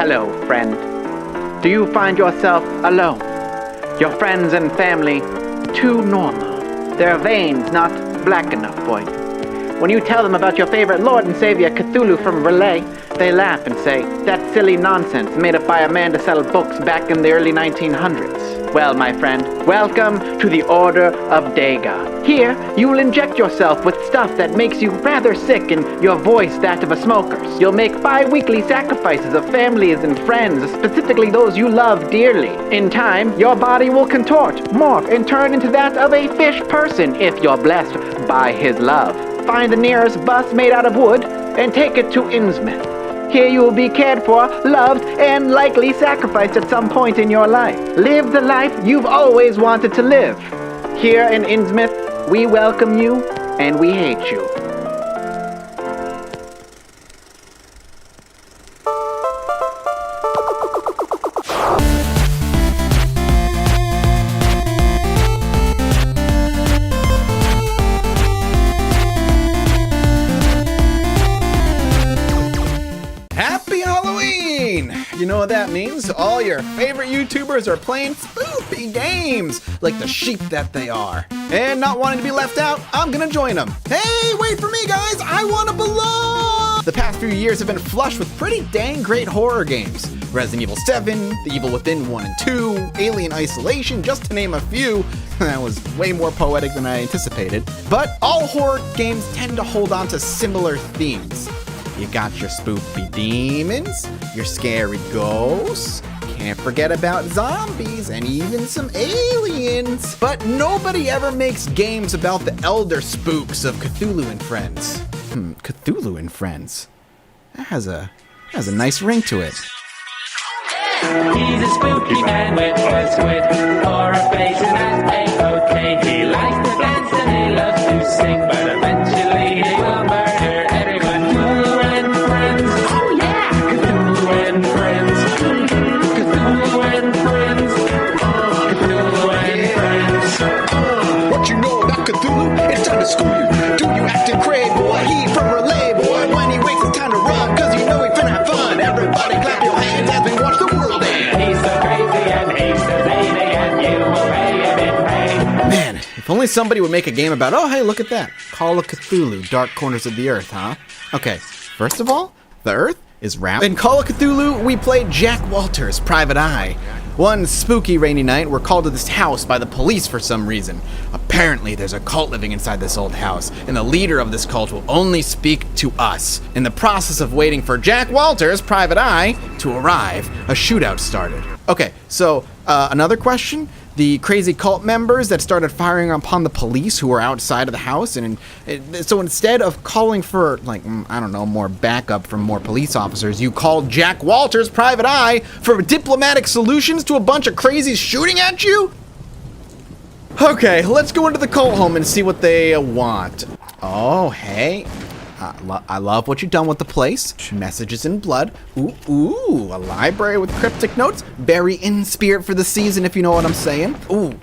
Hello, friend. Do you find yourself alone? Your friends and family too normal? Their veins not black enough for you? When you tell them about your favorite Lord and Savior Cthulhu from Relay, they laugh and say, "That's silly nonsense made up by a man to sell books back in the early 1900s. Well, my friend, welcome to the Order of Daga. Here, you will inject yourself with stuff that makes you rather sick and your voice that of a smoker's. You'll make bi-weekly sacrifices of families and friends, specifically those you love dearly. In time, your body will contort, morph, and turn into that of a fish person if you're blessed by his love. Find the nearest bus made out of wood and take it to Innsmouth. Here you will be cared for, loved, and likely sacrificed at some point in your life. Live the life you've always wanted to live. Here in Innsmouth, we welcome you and we hate you. You know what that means? All your favorite YouTubers are playing spoopy games, like the sheep that they are. And not wanting to be left out, I'm gonna join them. Hey, wait for me guys, I wanna belong! The past few years have been flush with pretty dang great horror games. Resident Evil 7, The Evil Within 1 and 2, Alien Isolation, just to name a few. That was way more poetic than I anticipated. But all horror games tend to hold on to similar themes. You got your spoopy demons, your scary ghosts, can't forget about zombies and even some aliens. But nobody ever makes games about the elder spooks of Cthulhu and Friends. Cthulhu and Friends. That has a nice ring to it. He's a spooky man with horror faces and a-okay. He likes to dance and he loves to sing, but eventually he will murder everyone. Cthulhu and Friends. Oh yeah! Cthulhu and Friends. Cthulhu and Friends. Cthulhu and Friends. What you know about Cthulhu? It's time to school you. Do you acting crazy, boy? He from Relay, boy. When he wakes, it's time to run, cause you know he finna have fun. Everybody clap your hands as we watch the world end. He's so crazy and he's so zany and you will pay him in pain. Man, if only somebody would make a game about, oh hey, look at that. Call of Cthulhu, Dark Corners of the Earth, huh? Okay, first of all, the Earth is round. In Call of Cthulhu, we played Jack Walters, Private Eye. One spooky rainy night, we're called to this house by the police for some reason. Apparently, there's a cult living inside this old house, and the leader of this cult will only speak to us. In the process of waiting for Jack Walters, Private Eye, to arrive, a shootout started. Okay, so another question. The crazy cult members that started firing upon the police who were outside of the house, and so instead of calling for, like, I don't know, more backup from more police officers, you called Jack Walters, Private Eye, for diplomatic solutions to a bunch of crazies shooting at you? Okay, let's go into the cult home and see what they want. Oh, hey. I love what you've done with the place. Messages in blood. Ooh, a library with cryptic notes. Very in spirit for the season, if you know what I'm saying. Ooh,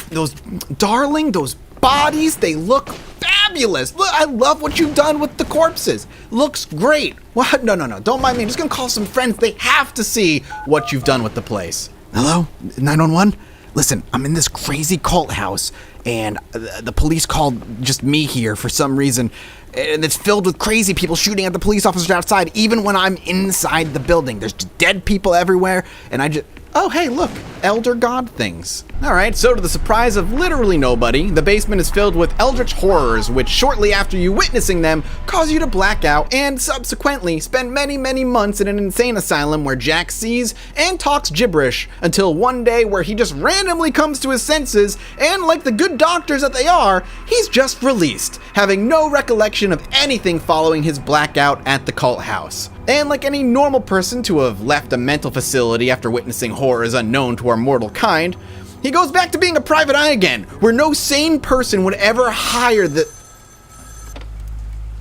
those bodies, they look fabulous. Look, I love what you've done with the corpses. Looks great. What? No, don't mind me. I'm just gonna call some friends. They have to see what you've done with the place. Hello? 911? Listen, I'm in this crazy cult house, and the police called just me here for some reason, and it's filled with crazy people shooting at the police officers outside, even when I'm inside the building. There's just dead people everywhere, and oh, hey, look, elder god things. All right, so to the surprise of literally nobody, the basement is filled with eldritch horrors, which shortly after you witnessing them, cause you to black out and subsequently spend many, many months in an insane asylum where Jack sees and talks gibberish until one day where he just randomly comes to his senses and, like the good doctors that they are, he's just released, having no recollection of anything following his blackout at the cult house. And like any normal person to have left a mental facility after witnessing horrors unknown to our mortal kind, he goes back to being a private eye again, where no sane person would ever hire the...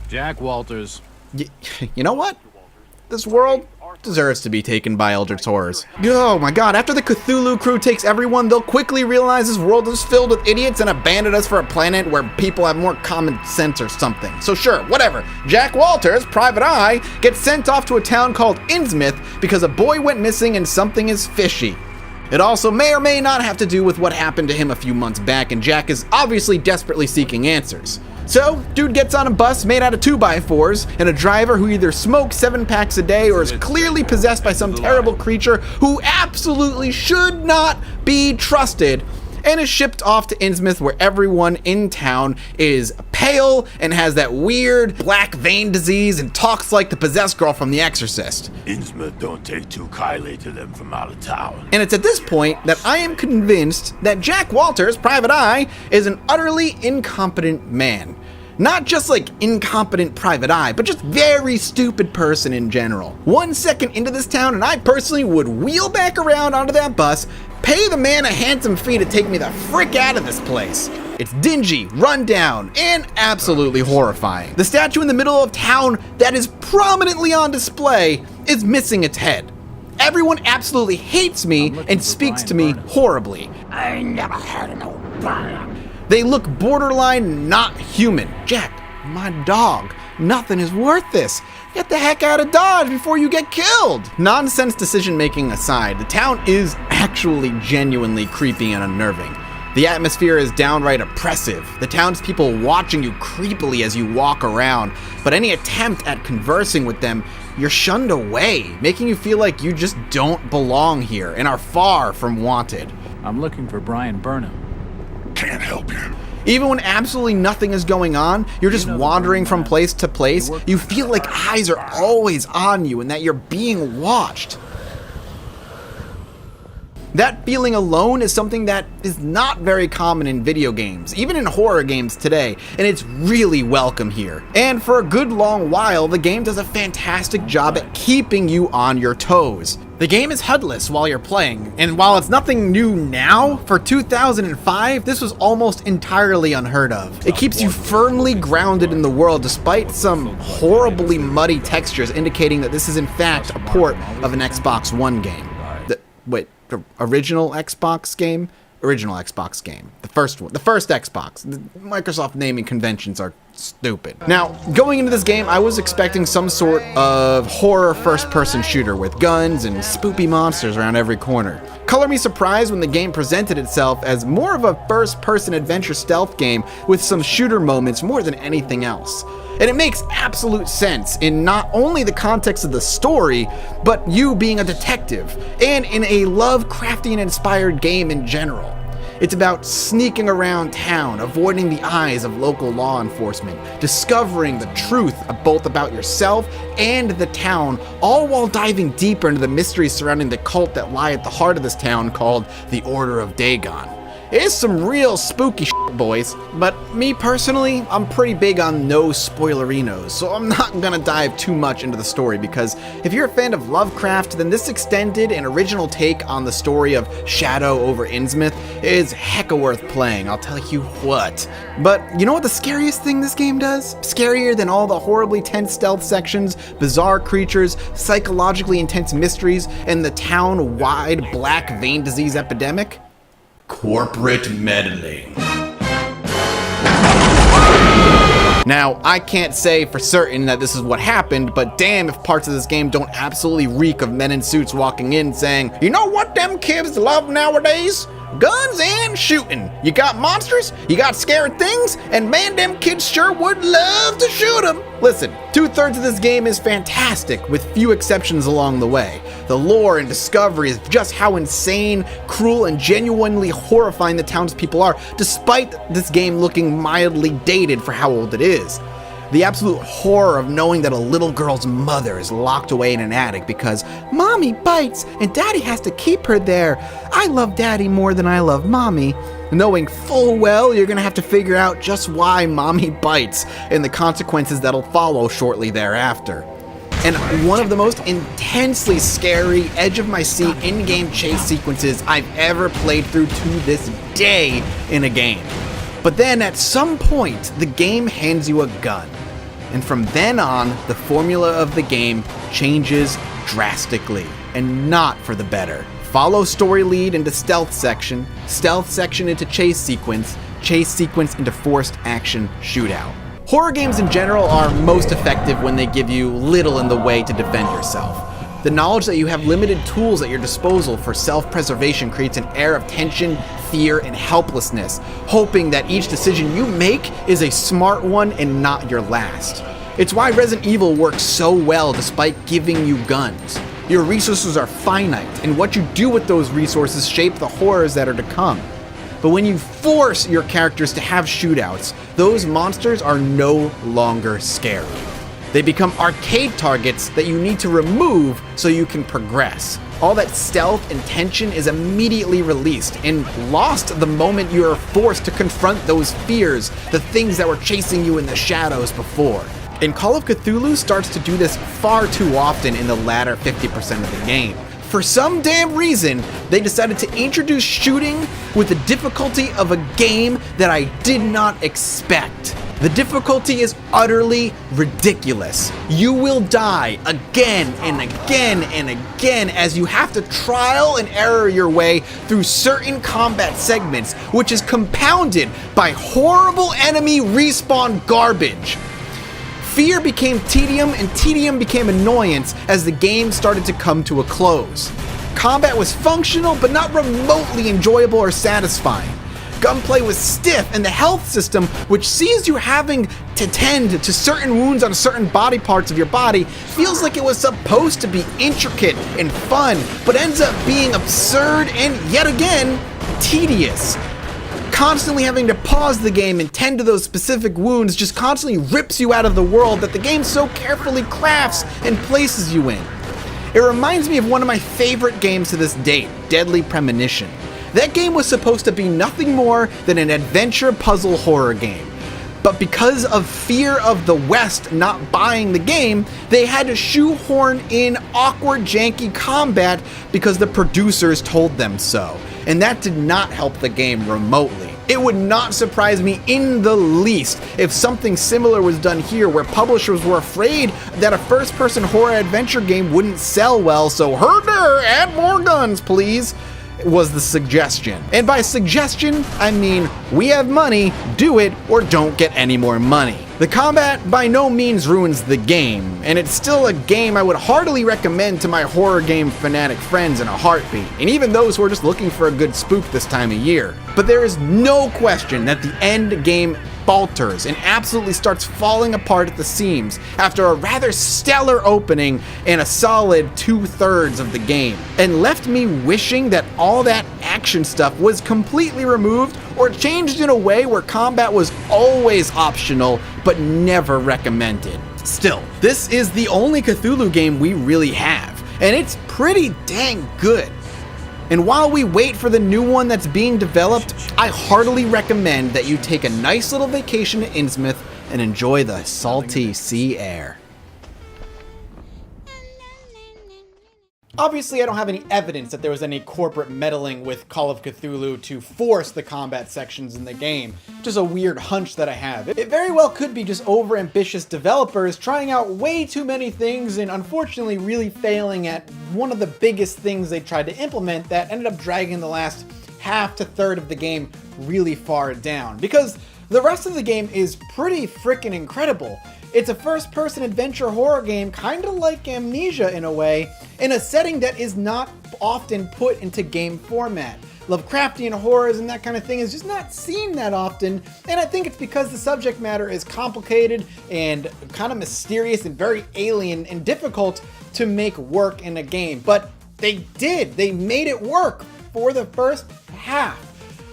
Jack Walters. You know what? This world, deserves to be taken by eldritch horrors. Oh my god, after the Cthulhu crew takes everyone, they'll quickly realize this world is filled with idiots and abandon us for a planet where people have more common sense or something. So sure, whatever. Jack Walters, Private Eye, gets sent off to a town called Innsmouth because a boy went missing and something is fishy. It also may or may not have to do with what happened to him a few months back, and Jack is obviously desperately seeking answers. So, dude gets on a bus made out of 2x4s, and a driver who either smokes 7 packs a day or is clearly possessed by some terrible creature who absolutely should not be trusted, and is shipped off to Innsmouth, where everyone in town is pale and has that weird black vein disease and talks like the possessed girl from The Exorcist. Innsmouth don't take too kindly to them from out of town. And it's at this point that I am convinced that Jack Walters, Private Eye, is an utterly incompetent man. Not just like incompetent Private Eye, but just very stupid person in general. 1 second into this town, and I personally would wheel back around onto that bus, pay the man a handsome fee to take me the frick out of this place. It's dingy, run down, and absolutely horrifying. The statue in the middle of town that is prominently on display is missing its head. Everyone absolutely hates me and speaks to me horribly. I never had no problem. They look borderline not human. Jack, my dog, nothing is worth this. Get the heck out of Dodge before you get killed. Nonsense decision making aside, the town is actually genuinely creepy and unnerving. The atmosphere is downright oppressive. The townspeople watching you creepily as you walk around, but any attempt at conversing with them, you're shunned away, making you feel like you just don't belong here and are far from wanted. I'm looking for Brian Burnham. Can't help you. Even when absolutely nothing is going on, you're just wandering from place to place, you feel like eyes are always on you and that you're being watched. That feeling alone is something that is not very common in video games, even in horror games today, and it's really welcome here. And for a good long while, the game does a fantastic job at keeping you on your toes. The game is HUDless while you're playing, and while it's nothing new now, for 2005, this was almost entirely unheard of. It keeps you firmly grounded in the world despite some horribly muddy textures indicating that this is in fact a port of an Xbox One game. The original Xbox game? Original Xbox game. The first one. The first Xbox. The Microsoft naming conventions are stupid. Now, going into this game, I was expecting some sort of horror first-person shooter with guns and spoopy monsters around every corner. Color me surprised when the game presented itself as more of a first-person adventure stealth game with some shooter moments more than anything else. And it makes absolute sense in not only the context of the story, but you being a detective, and in a Lovecraftian-inspired game in general. It's about sneaking around town, avoiding the eyes of local law enforcement, discovering the truth both about yourself and the town, all while diving deeper into the mysteries surrounding the cult that lie at the heart of this town called the Order of Dagon. It's some real spooky shit, boys, but me personally, I'm pretty big on no spoilerinos, so I'm not gonna dive too much into the story because if you're a fan of Lovecraft, then this extended and original take on the story of Shadow over Innsmouth is hecka worth playing, I'll tell you what. But you know what the scariest thing this game does? Scarier than all the horribly tense stealth sections, bizarre creatures, psychologically intense mysteries, and the town-wide black vein disease epidemic? Corporate meddling. Now, I can't say for certain that this is what happened, but damn if parts of this game don't absolutely reek of men in suits walking in saying, you know what them kids love nowadays? Guns and shooting. You got monsters, you got scary things, and man, them kids sure would love to shoot them. Listen, 2/3 of this game is fantastic, with few exceptions along the way. The lore and discovery is just how insane, cruel, and genuinely horrifying the townspeople are, despite this game looking mildly dated for how old it is. The absolute horror of knowing that a little girl's mother is locked away in an attic because mommy bites and daddy has to keep her there. I love daddy more than I love mommy. Knowing full well you're gonna have to figure out just why mommy bites and the consequences that'll follow shortly thereafter. And one of the most intensely scary, edge-of-my-seat in-game chase sequences I've ever played through to this day in a game. But then at some point, the game hands you a gun. And from then on, the formula of the game changes drastically, and not for the better. Follow story lead into stealth section into chase sequence into forced action shootout. Horror games in general are most effective when they give you little in the way to defend yourself. The knowledge that you have limited tools at your disposal for self-preservation creates an air of tension, fear, and helplessness, hoping that each decision you make is a smart one and not your last. It's why Resident Evil works so well despite giving you guns. Your resources are finite, and what you do with those resources shape the horrors that are to come. But when you force your characters to have shootouts, those monsters are no longer scary. They become arcade targets that you need to remove so you can progress. All that stealth and tension is immediately released and lost the moment you are forced to confront those fears, the things that were chasing you in the shadows before. And Call of Cthulhu starts to do this far too often in the latter 50% of the game. For some damn reason, they decided to introduce shooting with the difficulty of a game that I did not expect. The difficulty is utterly ridiculous. You will die again and again and again as you have to trial and error your way through certain combat segments, which is compounded by horrible enemy respawn garbage. Fear became tedium, and tedium became annoyance as the game started to come to a close. Combat was functional, but not remotely enjoyable or satisfying. Gunplay was stiff, and the health system, which sees you having to tend to certain wounds on certain body parts of your body, feels like it was supposed to be intricate and fun, but ends up being absurd and, yet again, tedious. Constantly having to pause the game and tend to those specific wounds just constantly rips you out of the world that the game so carefully crafts and places you in. It reminds me of one of my favorite games to this date, Deadly Premonition. That game was supposed to be nothing more than an adventure puzzle horror game. But because of fear of the West not buying the game, they had to shoehorn in awkward, janky combat because the producers told them so. And that did not help the game remotely. It would not surprise me in the least if something similar was done here, where publishers were afraid that a first-person horror adventure game wouldn't sell well, so herder, add more guns, please, was the suggestion. And by suggestion, I mean, we have money, do it, or don't get any more money. The combat by no means ruins the game, and it's still a game I would heartily recommend to my horror game fanatic friends in a heartbeat, and even those who are just looking for a good spook this time of year. But there is no question that the end game falters and absolutely starts falling apart at the seams after a rather stellar opening and a solid 2/3 of the game, and left me wishing that all that action stuff was completely removed or changed in a way where combat was always optional but never recommended. Still, this is the only Cthulhu game we really have, and it's pretty dang good. And while we wait for the new one that's being developed, I heartily recommend that you take a nice little vacation to Innsmouth and enjoy the salty sea air. Obviously, I don't have any evidence that there was any corporate meddling with Call of Cthulhu to force the combat sections in the game. Just a weird hunch that I have. It very well could be just overambitious developers trying out way too many things and unfortunately really failing at one of the biggest things they tried to implement that ended up dragging the last half to third of the game really far down. Because the rest of the game is pretty freaking incredible. It's a first-person adventure horror game, kind of like Amnesia in a way, in a setting that is not often put into game format. Lovecraftian horrors and that kind of thing is just not seen that often, and I think it's because the subject matter is complicated and kind of mysterious and very alien and difficult to make work in a game. But they did. They made it work for the first half.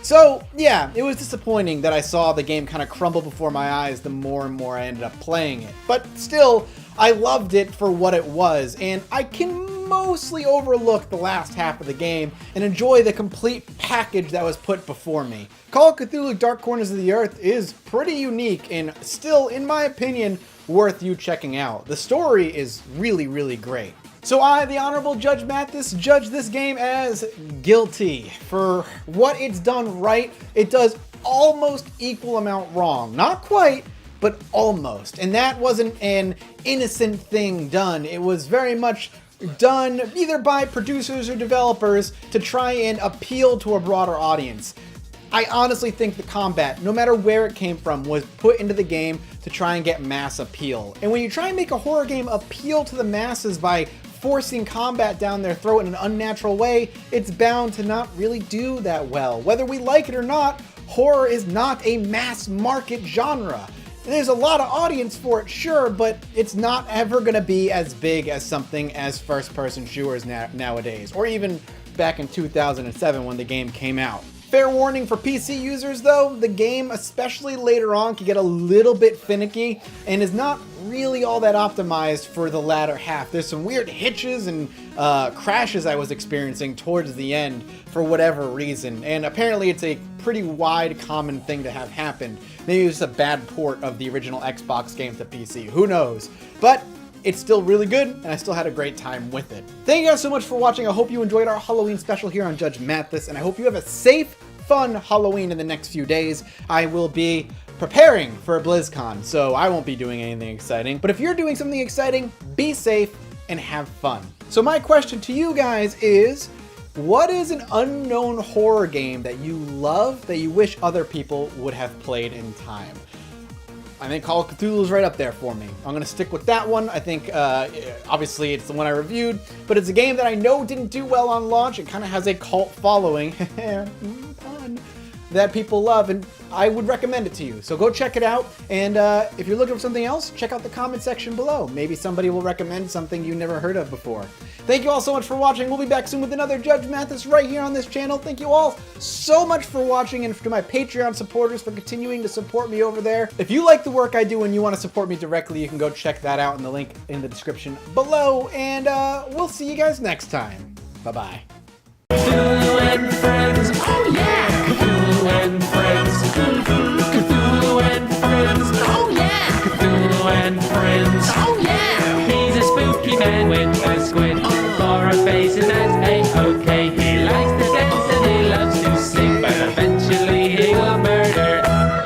So, yeah, it was disappointing that I saw the game kind of crumble before my eyes the more and more I ended up playing it. But still, I loved it for what it was, and I can mostly overlook the last half of the game and enjoy the complete package that was put before me. Call of Cthulhu Dark Corners of the Earth is pretty unique and still, in my opinion, worth you checking out. The story is really, really great. So I, the Honorable Judge Mathas, judge this game as guilty. For what it's done right, it does almost equal amount wrong. Not quite, but almost. And that wasn't an innocent thing done. It was very much done either by producers or developers to try and appeal to a broader audience. I honestly think the combat, no matter where it came from, was put into the game to try and get mass appeal. And when you try and make a horror game appeal to the masses by forcing combat down their throat in an unnatural way, it's bound to not really do that well. Whether we like it or not, horror is not a mass market genre. There's a lot of audience for it, sure, but it's not ever gonna be as big as something as first-person shooters nowadays, or even back in 2007 when the game came out. Fair warning for PC users though, the game, especially later on, can get a little bit finicky and is not really all that optimized for the latter half. There's some weird hitches and crashes I was experiencing towards the end for whatever reason, and apparently it's a pretty wide common thing to have happen. Maybe it's a bad port of the original Xbox game to PC, who knows? But it's still really good, and I still had a great time with it. Thank you guys so much for watching. I hope you enjoyed our Halloween special here on Judge Mathas, and I hope you have a safe, fun Halloween in the next few days. I will be preparing for BlizzCon, so I won't be doing anything exciting. But if you're doing something exciting, be safe and have fun. So my question to you guys is, what is an unknown horror game that you love that you wish other people would have played in time? I think Call of Cthulhu is right up there for me. I'm going to stick with that one. I think, obviously, it's the one I reviewed, but it's a game that I know didn't do well on launch. It kind of has a cult following pun, that people love, and I would recommend it to you. So go check it out, and if you're looking for something else, check out the comment section below. Maybe somebody will recommend something you never heard of before. Thank you all so much for watching. We'll be back soon with another Judge Mathas right here on this channel. Thank you all so much for watching, and to my Patreon supporters for continuing to support me over there. If you like the work I do and you want to support me directly, you can go check that out in the link in the description below, and we'll see you guys next time. Bye-bye. Cthulhu and friends, oh yeah! Cthulhu and friends, Cthulhu and friends, oh yeah! Cthulhu and friends, oh yeah! He's a spooky man with a squid for a face, and that's A-OK.